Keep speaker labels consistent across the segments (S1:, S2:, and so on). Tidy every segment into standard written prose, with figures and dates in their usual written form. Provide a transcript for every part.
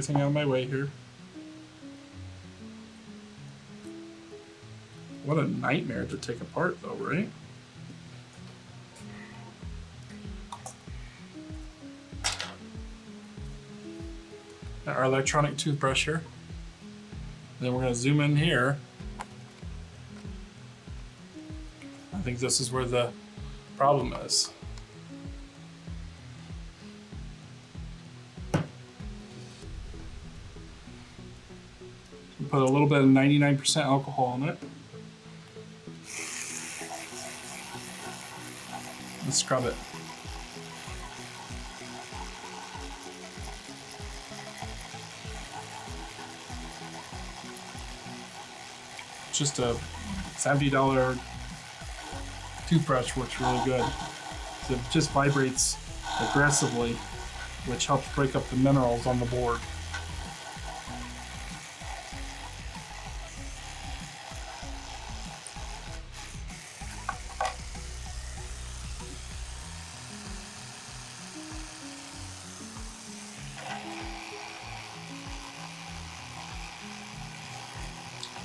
S1: everything out of my way here. What a nightmare to take apart though, right? Our electronic toothbrush here. Then we're going to zoom in here. I think this is where the problem is. Put a little bit of 99% alcohol in it. Let's scrub it. Just a $70 toothbrush works really good. So it just vibrates aggressively, which helps break up the minerals on the board.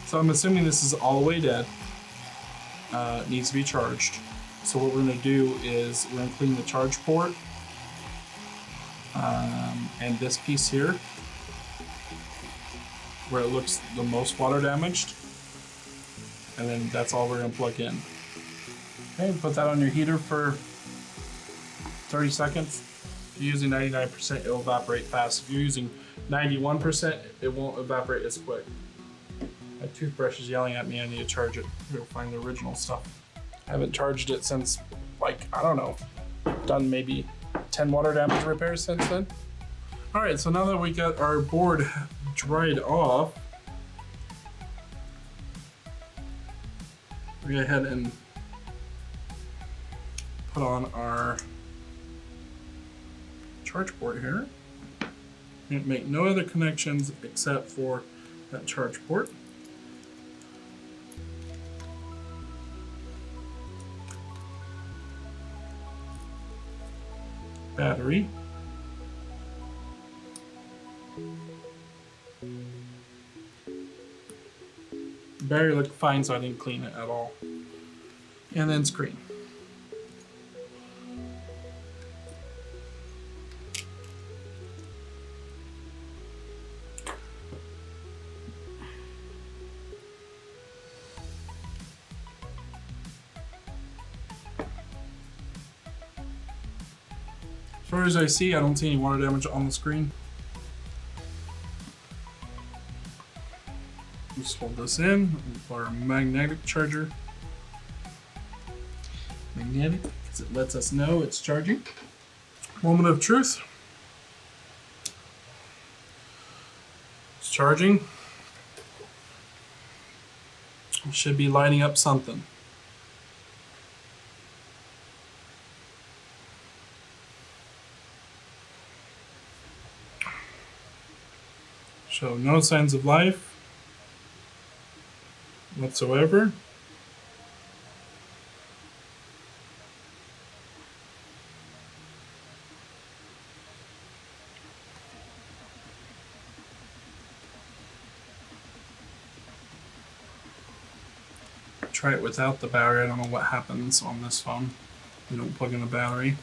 S1: So I'm assuming this is all the way dead. It needs to be charged. So what we're going to do is we're going to clean the charge port and this piece here where it looks the most water damaged, and then that's all we're going to plug in. Okay, put that on your heater for 30 seconds. If you're using 99%, it'll evaporate fast. If you're using 91%, it won't evaporate as quick. My toothbrush is yelling at me, I need to charge it. We'll find the original stuff. I haven't charged it since, like, I don't know, done maybe 10 water damage repairs since then. All right, so now that we got our board dried off, we go ahead and put on our charge port here. And make no other connections except for that charge port. Battery. Battery looked fine, so I didn't clean it at all. And then screen. As far as I see, I don't see any water damage on the screen. Just hold this in for our magnetic charger. Magnetic, because it lets us know it's charging. Moment of truth. It's charging. It should be lighting up something. Show no signs of life whatsoever. Try it without the battery. I don't know what happens on this phone. We don't plug in the battery.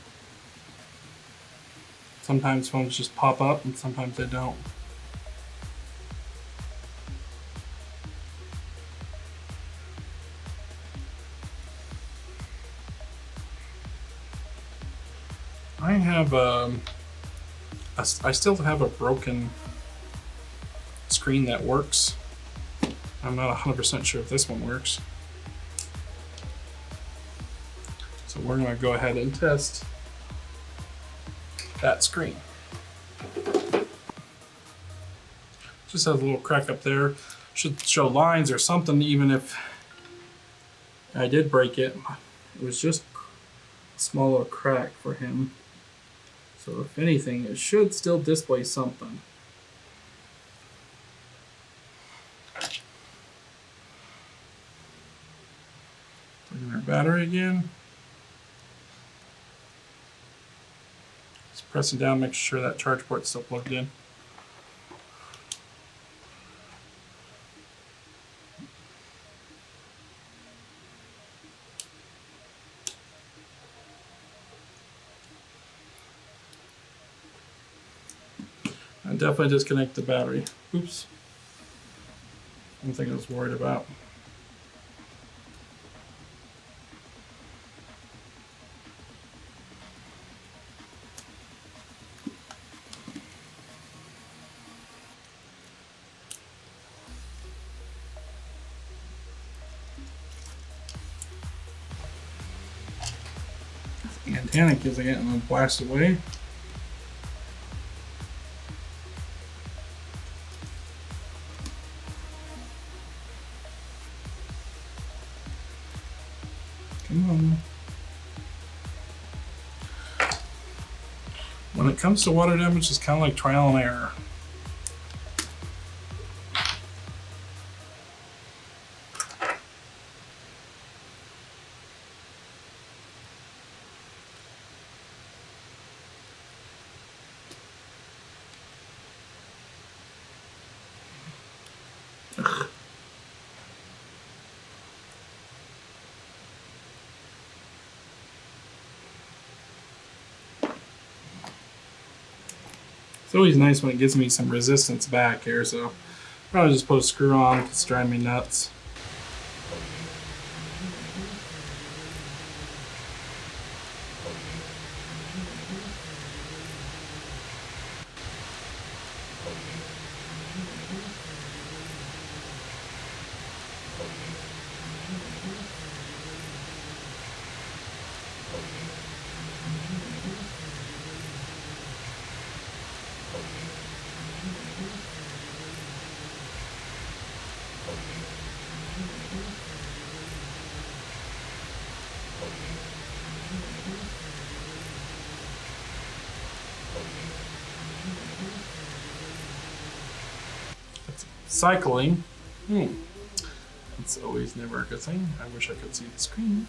S1: Sometimes phones just pop up and sometimes they don't. I still have a broken screen that works. I'm not 100% sure if this one works. So we're going to go ahead and test that screen. Just has a little crack up there. Should show lines or something, even if I did break it. It was just a smaller crack for him. So if anything, it should still display something. Plug in our battery again. Just pressing down, make sure that charge port's still plugged in. And definitely disconnect the battery. Oops. One thing I was worried about. Antenna is getting blasted away. Come on. When it comes to water damage, it's kind of like trial and error. It's always nice when it gives me some resistance back here, so probably just put a screw on because it's driving me nuts. Cycling. It's always never a good thing. I wish I could see the screen.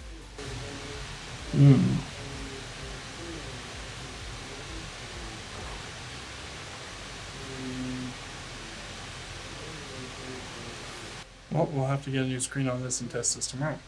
S1: Well, we'll have to get a new screen on this and test this tomorrow.